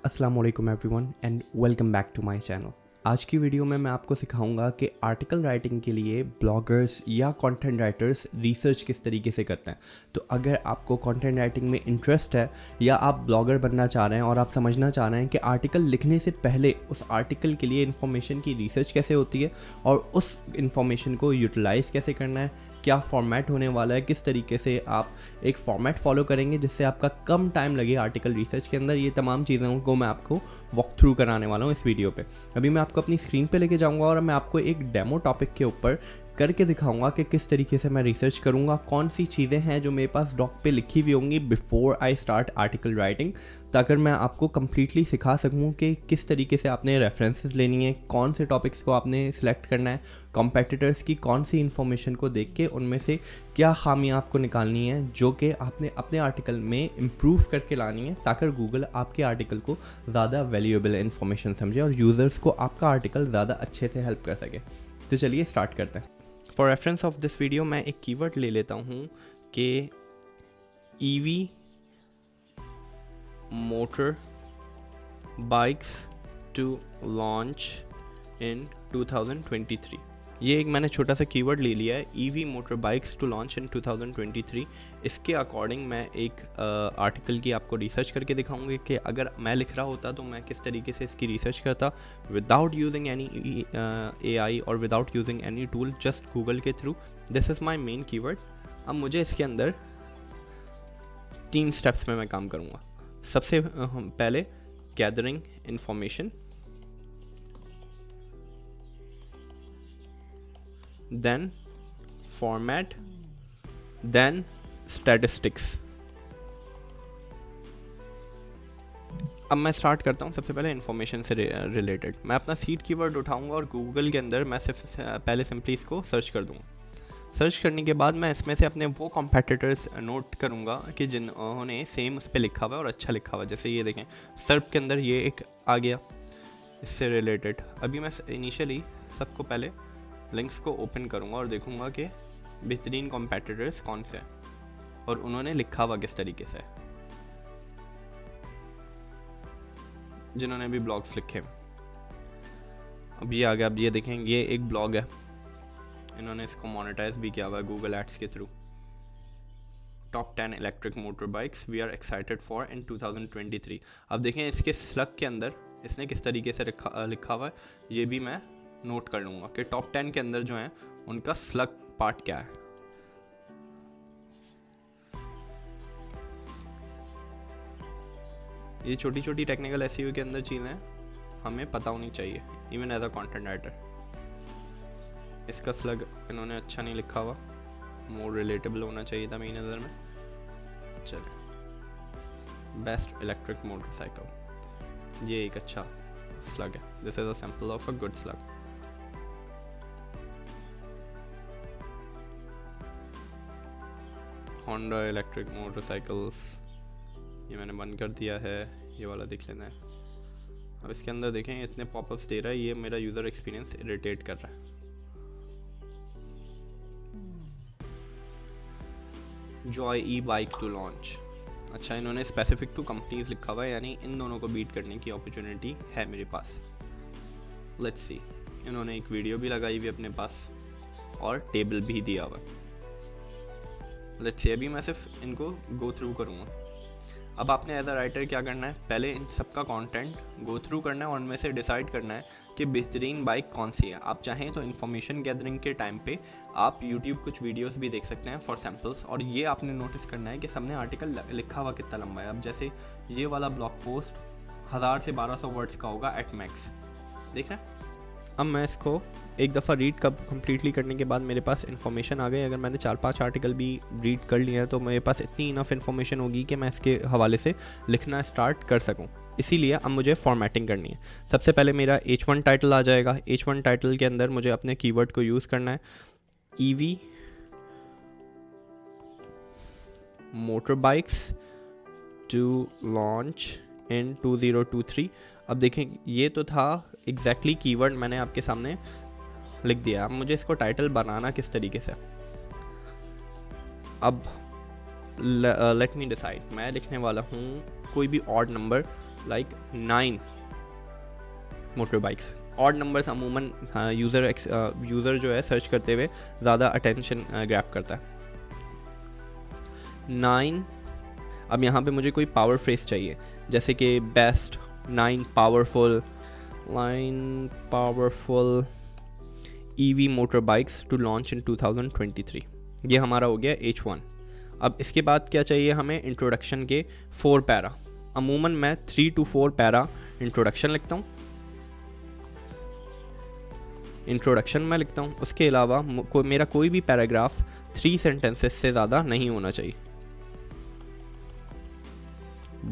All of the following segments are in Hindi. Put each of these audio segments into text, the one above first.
अस्सलाम वालेकुम everyone and welcome back to my channel. आज की वीडियो में मैं आपको सिखाऊंगा कि आर्टिकल राइटिंग के लिए ब्लॉगर्स या कंटेंट राइटर्स रिसर्च किस तरीके से करते हैं। तो अगर आपको कंटेंट राइटिंग में इंटरेस्ट है या आप ब्लॉगर बनना चाह रहे हैं और आप समझना चाह रहे हैं कि आर्टिकल लिखने से पहले उस आर्टिकल के लिए इन्फॉर्मेशन की रिसर्च कैसे होती है और उस इन्फॉर्मेशन को यूटिलाइज़ कैसे करना है, क्या फॉर्मेट होने वाला है, किस तरीके से आप एक फॉर्मेट फॉलो करेंगे जिससे आपका कम टाइम लगे आर्टिकल रिसर्च के अंदर, ये तमाम चीज़ों को मैं आपको वॉक थ्रू कराने वाला हूँ इस वीडियो पे। अभी मैं आपको अपनी स्क्रीन पे लेके जाऊँगा और मैं आपको एक डेमो टॉपिक के ऊपर करके दिखाऊंगा कि किस तरीके से मैं रिसर्च करूंगा, कौन सी चीज़ें हैं जो मेरे पास डॉक पे लिखी हुई होंगी before I start article writing, ताकि मैं आपको कम्प्लीटली सिखा सकूं कि किस तरीके से आपने रेफरेंसेस लेनी है, कौन से टॉपिक्स को आपने सिलेक्ट करना है, कॉम्पिटिटर्स की कौन सी इन्फॉर्मेशन को देख के उनमें से क्या खामियां आपको निकालनी है जो कि आपने अपने आर्टिकल में इम्प्रूव करके लानी है, ताकि गूगल आपके आर्टिकल को ज़्यादा वैल्यूएबल इन्फॉर्मेशन समझे और यूज़र्स को आपका आर्टिकल ज़्यादा अच्छे से हेल्प कर सके। तो चलिए स्टार्ट करते हैं। For reference of this video मैं एक कीवर्ड ले लेता हूँ कि EV motor bikes to launch in 2023। ये एक मैंने छोटा सा कीवर्ड ले लिया है, EV motor bikes to launch in 2023। इसके अकॉर्डिंग मैं एक आर्टिकल की आपको रिसर्च करके दिखाऊंगी कि अगर मैं लिख रहा होता तो मैं किस तरीके से इसकी रिसर्च करता विदाउट यूजिंग एनी AI और without using any tool, just Google के थ्रू। This is my main keyword. अब मुझे इसके अंदर 3 स्टेप्स में मैं काम करूँगा। सबसे पहले gathering information, then format, then statistics। अब मैं स्टार्ट करता हूँ सबसे पहले इन्फॉर्मेशन से रिलेटेड। मैं अपना सीड कीवर्ड उठाऊंगा और गूगल के अंदर मैं सिर्फ पहले सिंपली इसको सर्च कर दूँगा। सर्च करने के बाद मैं इसमें से अपने वो कॉम्पिटिटर्स नोट करूँगा कि जिन्होंने सेम उस पर लिखा हुआ है और अच्छा लिखा हुआ है। जैसे ये देखें, सर्प के अंदर ये एक आ गया इससे रिलेटेड। अभी मैं इनिशियली सबको पहले लिंक्स को ओपन करूंगा और देखूंगा कि बेहतरीन कॉम्पिटिटर्स कौन से हैं और उन्होंने लिखा हुआ किस तरीके से, जिन्होंने भी ब्लॉग्स लिखे। अब ये आ गया। अब ये देखें, ये एक ब्लॉग है, इन्होंने इसको मोनेटाइज भी किया हुआ है गूगल एड्स के through. Top 10 electric motor bikes we are excited for in 2023। अब देखें इसके स्लग के अंदर इसने किस तरीके से लिखा हुआ है, ये भी मैं नोट कर लूँगा कि टॉप 10 के अंदर जो है उनका स्लग पार्ट क्या है। ये छोटी छोटी टेक्निकल SEO के अंदर चीज़ें हमें पता होनी चाहिए, even as a content writer. इसका स्लग इन्होंने अच्छा नहीं लिखा हुआ, मोर रिलेटेबल होना चाहिए था मेरी नज़र में। चलिए, बेस्ट इलेक्ट्रिक मोटरसाइकिल, ये एक अच्छा स्लग है। This is a sample of a good slug. Honda electric motorcycles, ये मैंने बंद कर दिया है, ये वाला देख लेना है। अब इसके अंदर देखें इतने पॉपअप्स दे रहा है, ये मेरा यूज़र एक्सपीरियंस इरिटेट कर रहा है। Joy e bike to launch, अच्छा इन्होंने स्पेसिफिक टू कंपनीज लिखा हुआ है, यानी इन दोनों को बीट करने की अपॉर्चुनिटी है मेरे पास। लेट्स सी, इन्होंने एक वीडियो भी लगाई हुई अपने पास और टेबल भी दिया हुआ है। लेट्स सी, अभी मैं सिर्फ इनको गो थ्रू करूँगा। अब आपने एज अ राइटर क्या करना है, पहले इन सबका कंटेंट गो थ्रू करना है और उनमें से डिसाइड करना है कि बेहतरीन बाइक कौन सी है। आप चाहें तो इन्फॉर्मेशन गैदरिंग के टाइम पे आप यूट्यूब कुछ वीडियोस भी देख सकते हैं फॉर सैम्पल्स, और ये आपने नोटिस करना है कि सबने आर्टिकल लिखा हुआ कितना लंबा है। अब जैसे ये वाला ब्लॉग पोस्ट 1000 से 1200 वर्ड्स का होगा एट मैक्स, देख रहे हैं। अब मैं इसको एक दफ़ा रीड कम्प्लीटली करने के बाद मेरे पास इन्फॉर्मेशन आ गई। अगर मैंने 4-5 आर्टिकल भी रीड कर लिया है तो मेरे पास इतनी इनफ इन्फॉर्मेशन होगी कि मैं इसके हवाले से लिखना स्टार्ट कर सकूं। इसीलिए अब मुझे फॉर्मेटिंग करनी है। सबसे पहले मेरा H1 टाइटल आ जाएगा। H1 टाइटल के अंदर मुझे अपने कीवर्ड को यूज़ करना है, EV motor bikes to launch in 2023। अब देखें, ये तो था एग्जैक्टली कीवर्ड मैंने आपके सामने लिख दिया। अब मुझे इसको टाइटल बनाना किस तरीके से, अब लेट मी डिसाइड। मैं लिखने वाला हूँ कोई भी odd number like 9 motor bikes. Odd numbers अमूमन यूज़र जो है सर्च करते हुए ज़्यादा अटेंशन ग्रैब करता है। 9। अब यहाँ पे मुझे कोई पावर फ्रेज चाहिए, जैसे कि best 9 powerful EV motor bikes to launch in 2023। ये हमारा हो गया H1। अब इसके बाद क्या चाहिए हमें, इंट्रोडक्शन के 4 पैरा। अमूमन मैं 3 to 4 पैरा इंट्रोडक्शन लिखता हूँ, उसके अलावा मेरा कोई भी पैराग्राफ 3 सेंटेंसेस से ज़्यादा नहीं होना चाहिए।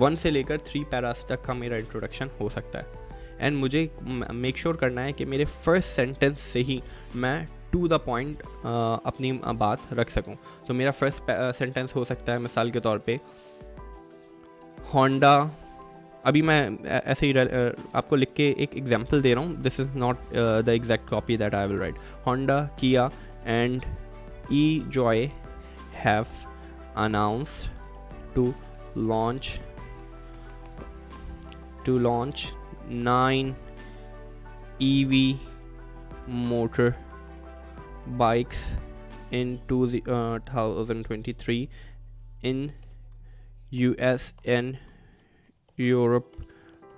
1 से लेकर 3 पैरास तक का मेरा इंट्रोडक्शन हो सकता है। एंड मुझे मेक श्योर करना है कि मेरे फर्स्ट सेंटेंस से ही मैं टू द पॉइंट अपनी बात रख सकूं। तो मेरा फर्स्ट सेंटेंस हो सकता है मिसाल के तौर पे होंडा, अभी मैं ऐसे ही आपको लिख के एक एग्जांपल दे रहा हूँ, this is not the exact copy that I will write. Honda, Kia and E-Joy have announced to launch 9 EV motor bikes in 2023 in US and Europe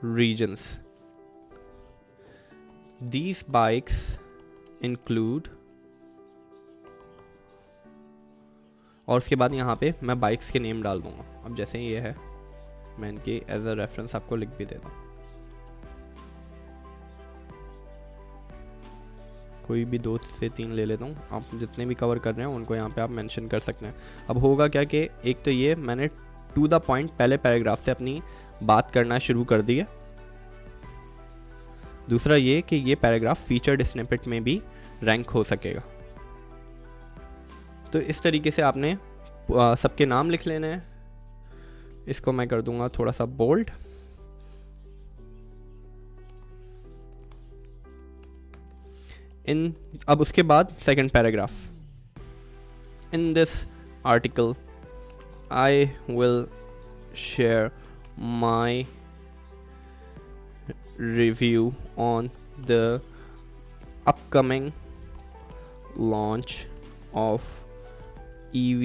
regions. These bikes include, और उसके बाद यहाँ पे मैं बाइक्स के नेम डाल दूँगा। अब जैसे ये है, मैं इनके एज अ रेफरेंस आपको लिख भी देता हूँ। कोई भी 2 से 3 ले लेता हूँ, आप जितने भी कवर कर रहे हैं उनको यहाँ पे आप मेंशन कर सकते हैं। अब होगा क्या कि एक तो ये मैंने टू द पॉइंट पहले पैराग्राफ से अपनी बात करना शुरू कर दी है। दूसरा ये कि ये पैराग्राफ फीचर्ड स्निपेट में भी रैंक हो सकेगा। तो इस तरीके से आपने सबके नाम लिख लेने हैं। इसको मैं कर दूंगा थोड़ा सा बोल्ड। अब उसके बाद second paragraph, in this article I will share my review on the upcoming launch of EV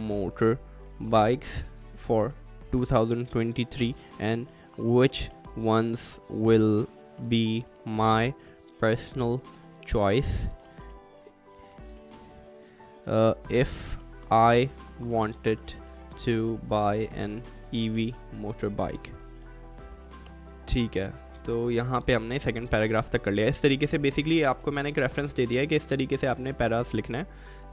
motor bikes for 2023 and which ones will be my personal choice if I wanted to buy an EV motorbike। ठीक है, तो यहाँ पे हमने सेकंड पैराग्राफ तक कर लिया। इस तरीके से बेसिकली आपको मैंने एक रेफरेंस दे दिया है कि इस तरीके से आपने पैरास लिखना है।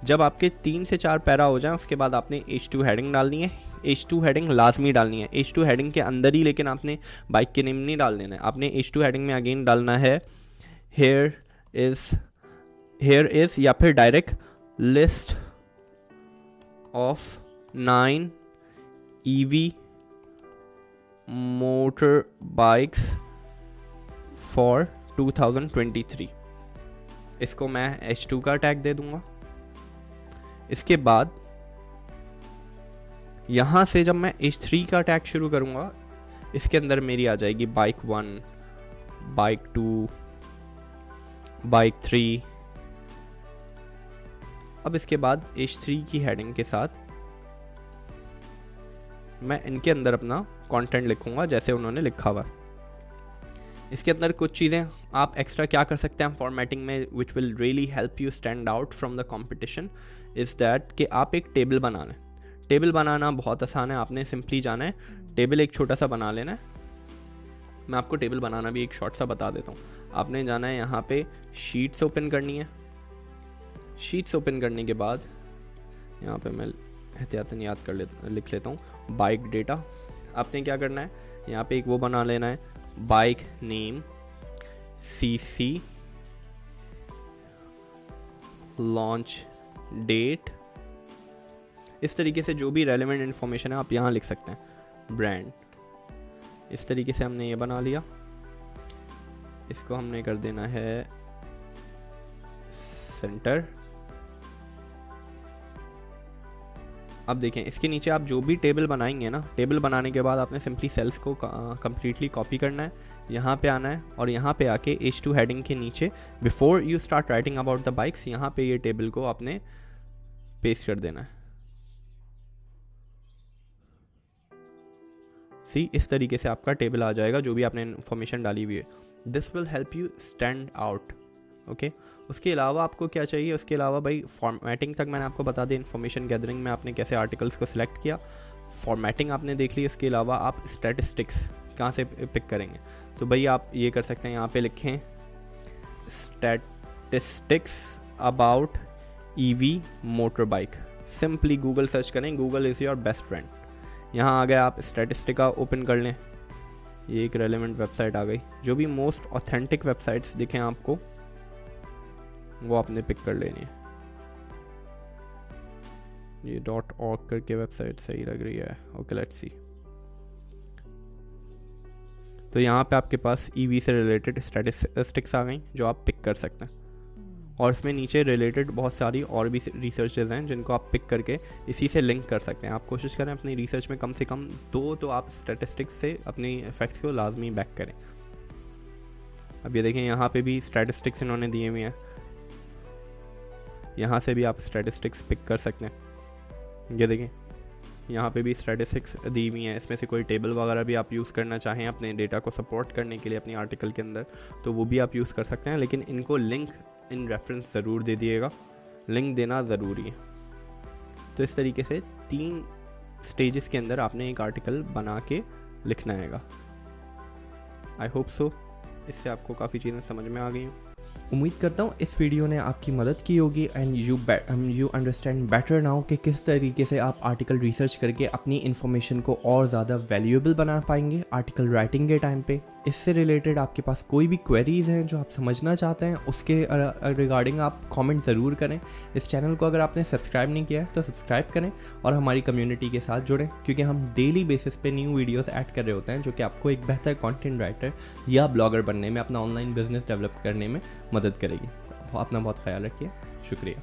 जब आपके 3 से 4 पैरा हो जाए उसके बाद आपने H2 हेडिंग डालनी है। H2 हेडिंग लाजमी डालनी है। H2 हेडिंग के अंदर ही लेकिन आपने बाइक के नेम नहीं डाल देना है। आपने H2 हेडिंग में अगेन डालना है हेयर इज या फिर direct list of 9 EV motor bikes for 2023। इसको मैं H2 का टैग दे दूंगा। इसके बाद यहां से जब मैं H3 का टैग शुरू करूंगा, इसके अंदर मेरी आ जाएगी बाइक 1, बाइक 2, बाइक 3। अब इसके बाद H3 की हेडिंग के साथ मैं इनके अंदर अपना कंटेंट लिखूंगा जैसे उन्होंने लिखा हुआ। इसके अंदर कुछ चीज़ें आप एक्स्ट्रा क्या कर सकते हैं फॉर्मेटिंग में, which will really help you stand out from the competition, is that कि आप एक टेबल बना लें। टेबल बनाना बहुत आसान है, आपने सिंपली जाना है टेबल एक छोटा सा बना लेना है। मैं आपको टेबल बनाना भी एक शॉर्ट सा बता देता हूँ। आपने जाना है यहाँ पे शीट्स ओपन करनी है। शीट्स ओपन करने के बाद यहाँ पे मैं एहतियातन याद कर लिख लेता हूँ बाइक डेटा। आपने क्या करना है, यहाँ पे एक वो बना लेना है bike name CC launch date. इस तरीके से जो भी रेलेवेंट इन्फॉर्मेशन है आप यहाँ लिख सकते हैं। ब्रांड, इस तरीके से हमने ये बना लिया। इसको हमने कर देना है सेंटर। अब देखें इसके नीचे आप जो भी टेबल बनाएंगे ना, टेबल बनाने के बाद आपने सिंपली सेल्स को कम्प्लीटली कॉपी करना है, यहाँ पे आना है और यहाँ पे आके H2 हेडिंग के नीचे before you start writing about the bikes, यहाँ पे ये टेबल को आपने पेस्ट कर देना है। सी इस तरीके से आपका टेबल आ जाएगा जो भी आपने इन्फॉर्मेशन डाली हुई है। This will help you stand out. Okay, उसके अलावा आपको क्या चाहिए, उसके अलावा भाई फॉर्मेटिंग तक मैंने आपको बता दी, इन्फॉर्मेशन गैदरिंग में आपने कैसे आर्टिकल्स को सिलेक्ट किया, फॉर्मेटिंग आपने देख ली। इसके अलावा आप स्टैटिस्टिक्स कहाँ से पिक करेंगे, तो भाई आप ये कर सकते हैं, यहाँ पे लिखें statistics about EV motor bike, simply Google search करें, Google is your best friend. यहाँ आ गए, आप स्टैटिस्टिका ओपन कर लें, ये एक रेलेवेंट वेबसाइट आ गई। जो भी मोस्ट ऑथेंटिक वेबसाइट्स दिखें आपको वो आपने पिक कर लेनी है। ये .org करके वेबसाइट सही लग रही है। Okay let's see. तो यहाँ पे आपके पास EV से रिलेटेड स्टैटिस्टिक्स आ गई जो आप पिक कर सकते हैं, और इसमें नीचे रिलेटेड बहुत सारी और भी रिसर्चेज हैं जिनको आप पिक करके इसी से लिंक कर सकते हैं। आप कोशिश करें अपनी रिसर्च में कम से कम 2 तो आप स्टैटिस्टिक्स से अपनी फैक्ट्स को लाजमी बैक करें। अब ये देखें यहाँ पे भी स्टैटिस्टिक्स इन्होंने दिए हुए हैं, यहाँ से भी आप स्टैटिस्टिक्स पिक कर सकते हैं। ये देखें यहाँ पे भी स्टैटिस्टिक्स दी हुई हैं, इसमें से कोई टेबल वगैरह भी आप यूज़ करना चाहें अपने डेटा को सपोर्ट करने के लिए अपनी आर्टिकल के अंदर, तो वो भी आप यूज़ कर सकते हैं, लेकिन इनको लिंक इन रेफरेंस ज़रूर दे दिएगा, लिंक देना ज़रूरी है। तो इस तरीके से 3 स्टेजेस के अंदर आपने एक आर्टिकल बना के लिखना हैगा। आई होप सो इससे आपको काफ़ी चीज़ें समझ में आ गई हैं। उम्मीद करता हूँ इस वीडियो ने आपकी मदद की होगी and you understand better now कि किस तरीके से आप आर्टिकल रिसर्च करके अपनी इन्फॉर्मेशन को और ज़्यादा वैल्यूएबल बना पाएंगे आर्टिकल राइटिंग के टाइम पे। इससे रिलेटेड आपके पास कोई भी क्वेरीज हैं जो आप समझना चाहते हैं उसके रिगार्डिंग आप कमेंट ज़रूर करें। इस चैनल को अगर आपने सब्सक्राइब नहीं किया है तो सब्सक्राइब करें और हमारी कम्युनिटी के साथ जुड़ें, क्योंकि हम डेली बेसिस पे न्यू वीडियोस ऐड कर रहे होते हैं जो कि आपको एक बेहतर कंटेंट राइटर या ब्लॉगर बनने में, अपना ऑनलाइन बिजनेस डेवलप करने में मदद करेगी। अपना बहुत ख्याल रखिए। शुक्रिया।